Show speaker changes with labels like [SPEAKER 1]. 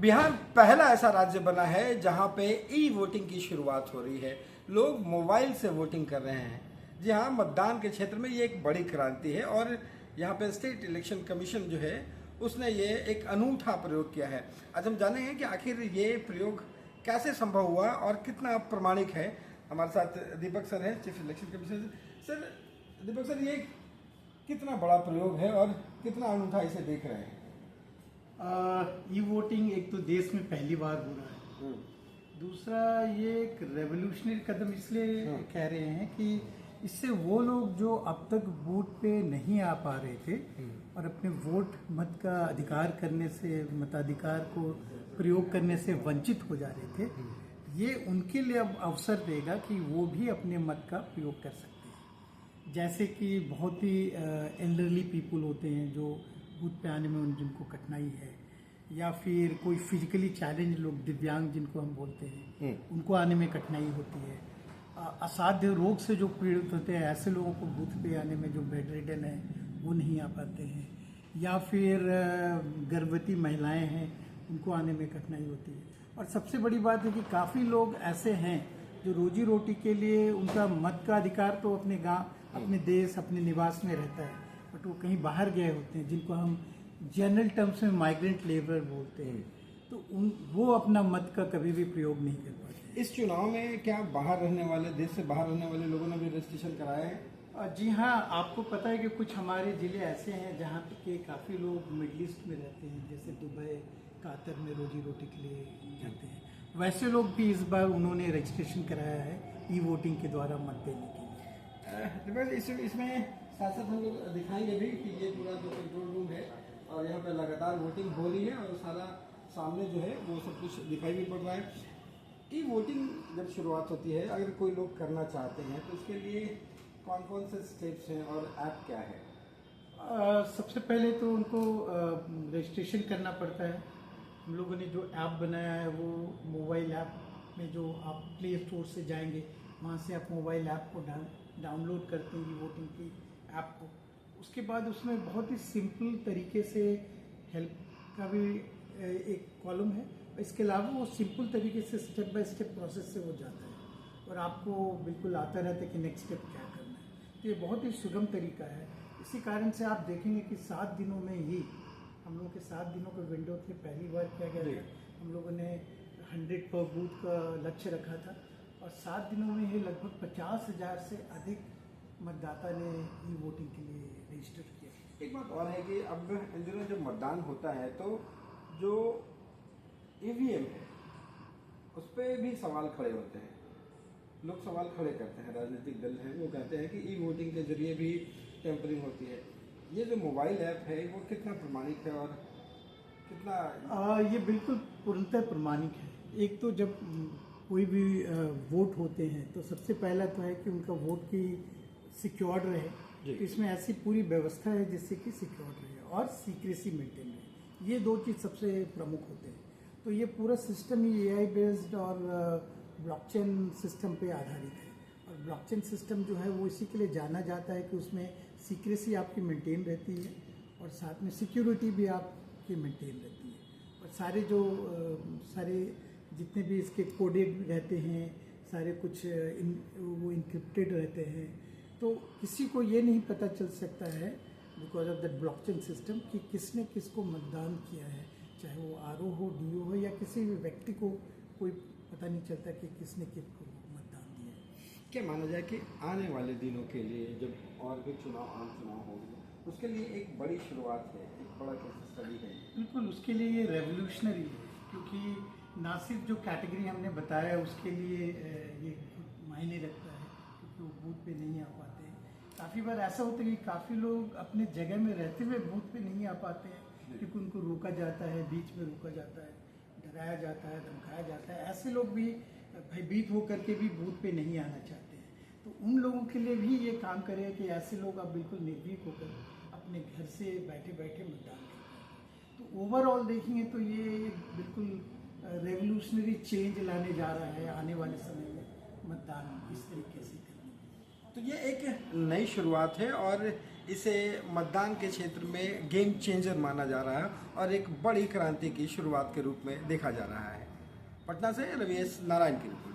[SPEAKER 1] बिहार पहला ऐसा राज्य बना है जहां पे ई वोटिंग की शुरुआत हो रही है। लोग मोबाइल से वोटिंग कर रहे हैं। जी हाँ, मतदान के क्षेत्र में ये एक बड़ी क्रांति है और यहाँ पे स्टेट इलेक्शन कमीशन जो है उसने ये एक अनूठा प्रयोग किया है। आज हम जानेंगे कि आखिर ये प्रयोग कैसे संभव हुआ और कितना प्रमाणिक है। हमारे साथ दीपक सर हैं, चीफ इलेक्शन कमीशन। सर, दीपक सर, ये कितना बड़ा प्रयोग है और कितना अनूठा इसे देख रहे हैं?
[SPEAKER 2] ई वोटिंग एक तो देश में पहली बार हो रहा है। दूसरा, ये एक रेवोल्यूशनरी कदम इसलिए कह रहे हैं कि इससे वो लोग जो अब तक वोट पे नहीं आ पा रहे थे और अपने वोट मत का अधिकार करने से, मताधिकार को प्रयोग करने से वंचित हो जा रहे थे, ये उनके लिए अब अवसर देगा कि वो भी अपने मत का प्रयोग कर सकते हैं। जैसे कि बहुत ही एल्डरली पीपल होते हैं जो बूथ पे आने में जिनको कठिनाई है, या फिर कोई फिजिकली चैलेंज लोग, दिव्यांग जिनको हम बोलते हैं, उनको आने में कठिनाई होती है। असाध्य रोग से जो पीड़ित होते हैं, ऐसे लोगों को बूथ पे आने में, जो बेड रिडन है वो नहीं आ पाते हैं, या फिर गर्भवती महिलाएं हैं उनको आने में कठिनाई होती है। और सबसे बड़ी बात है कि काफ़ी लोग ऐसे हैं जो रोजी रोटी के लिए, उनका मत का अधिकार तो अपने गांव, अपने देश, अपने निवास में रहता है, बट वो कहीं बाहर गए होते हैं, जिनको हम जनरल टर्म्स में माइग्रेंट लेबर बोलते हैं, तो वो अपना मत का कभी भी प्रयोग नहीं कर पाते।
[SPEAKER 1] इस चुनाव में क्या बाहर रहने वाले, देश से बाहर रहने वाले लोगों ने भी रजिस्ट्रेशन कराया है?
[SPEAKER 2] जी हाँ, आपको पता है कि कुछ हमारे ज़िले ऐसे हैं जहाँ के काफ़ी लोग मिडल ईस्ट में रहते हैं, जैसे दुबई, कातर में रोजी रोटी के लिए जाते हैं। वैसे लोग भी इस बार उन्होंने रजिस्ट्रेशन कराया है ई वोटिंग के द्वारा मत देने के लिए।
[SPEAKER 1] इसमें साथ साथ हम लोग दिखाएंगे भी कि ये पूरा जो कंट्रोल रूम है और यहाँ पे लगातार वोटिंग हो रही है और सारा सामने जो है वो सब कुछ दिखाई भी पड़ रहा है। ई वोटिंग जब शुरुआत होती है, अगर कोई लोग करना चाहते हैं तो उसके लिए कौन कौन से स्टेप्स हैं और ऐप क्या है?
[SPEAKER 2] सबसे पहले तो उनको रजिस्ट्रेशन करना पड़ता है। हम लोगों ने जो ऐप बनाया है वो मोबाइल ऐप में, जो आप प्ले स्टोर से जाएंगे वहाँ से आप मोबाइल ऐप को डाउनलोड करते हैं, ई वोटिंग की ऐप को। उसके बाद उसमें बहुत ही सिंपल तरीके से हेल्प का भी एक कॉलम है। इसके अलावा वो सिंपल तरीके से स्टेप बाय स्टेप प्रोसेस से हो जाता है और आपको बिल्कुल आता रहता है कि नेक्स्ट स्टेप क्या करना है। तो ये बहुत ही सुगम तरीका है। इसी कारण से आप देखेंगे कि 7 दिनों में ही, हम लोगों के 7 दिनों का विंडो थे, पहली बार किया गया था। हम लोगों ने 100 पर बूथ का लक्ष्य रखा था और 7 दिनों में ही लगभग 50,000 से अधिक मतदाता ने ई वोटिंग के लिए रजिस्टर किया।
[SPEAKER 1] एक बात और है कि अब इन दिनों जब मतदान होता है तो जो ईवीएम है उस पर भी सवाल खड़े होते हैं। लोग सवाल खड़े करते हैं, राजनीतिक दल हैं वो कहते हैं कि ई वोटिंग के जरिए भी टेम्परिंग होती है। ये जो मोबाइल ऐप है वो कितना प्रमाणिक है और कितना?
[SPEAKER 2] ये बिल्कुल पूर्णतः प्रमाणिक है। एक तो जब कोई भी वोट होते हैं तो सबसे पहला तो है कि उनका वोट की सिक्योर्ड रहे। तो इसमें ऐसी पूरी व्यवस्था है जिससे कि सिक्योर्ड रहे और सीक्रेसी मेंटेन रहे। ये 2 चीज़ सबसे प्रमुख होते हैं। तो ये पूरा सिस्टम ही AI बेस्ड और ब्लॉकचेन सिस्टम पे आधारित है। और ब्लॉकचेन सिस्टम जो है वो इसी के लिए जाना जाता है कि उसमें सीक्रेसी आपकी मेंटेन रहती है और साथ में सिक्योरिटी भी आपकी मेंटेन रहती है। और सारे जितने भी इसके कोडेड रहते हैं, सारे कुछ वो इनक्रिप्टेड रहते हैं, तो किसी को ये नहीं पता चल सकता है because of that blockchain system कि किसने किसको मतदान किया है, चाहे वो RO हो, DO हो, या किसी भी व्यक्ति को कोई पता नहीं चलता कि किसने किसको मतदान दिया है।
[SPEAKER 1] क्या माना जाए कि आने वाले दिनों के लिए जब और भी आम चुनाव होंगे उसके लिए एक बड़ी शुरुआत है, एक बड़ा केस स्टडी है?
[SPEAKER 2] बिल्कुल, उसके लिए ये रेवोल्यूशनरी है, क्योंकि ना सिर्फ जो कैटेगरी हमने बताया उसके लिए ये मायने रखता है, क्योंकि वो बूथ पे नहीं आ पाते हैं। काफ़ी बार ऐसा होता है कि काफ़ी लोग अपने जगह में रहते हुए बूथ पे नहीं आ पाते हैं क्योंकि उनको रोका जाता है, बीच में रोका जाता है, डराया जाता है, धमकाया जाता है। ऐसे लोग भी भयभीत होकर के भी बूथ पे नहीं आना चाहते हैं। तो उन लोगों के लिए भी ये काम करेगा कि ऐसे लोग अब बिल्कुल निर्भीक होकर अपने घर से बैठे बैठे मतदान करें। तो ओवरऑल देखेंगे तो ये बिल्कुल रेवोल्यूशनरी चेंज लाने जा रहा है आने वाले समय में मतदान इस तरीके से करने।
[SPEAKER 1] तो ये एक नई शुरुआत है और इसे मतदान के क्षेत्र में गेम चेंजर माना जा रहा है और एक बड़ी क्रांति की शुरुआत के रूप में देखा जा रहा है। पटना से रवि एस नारायण की रिपोर्ट।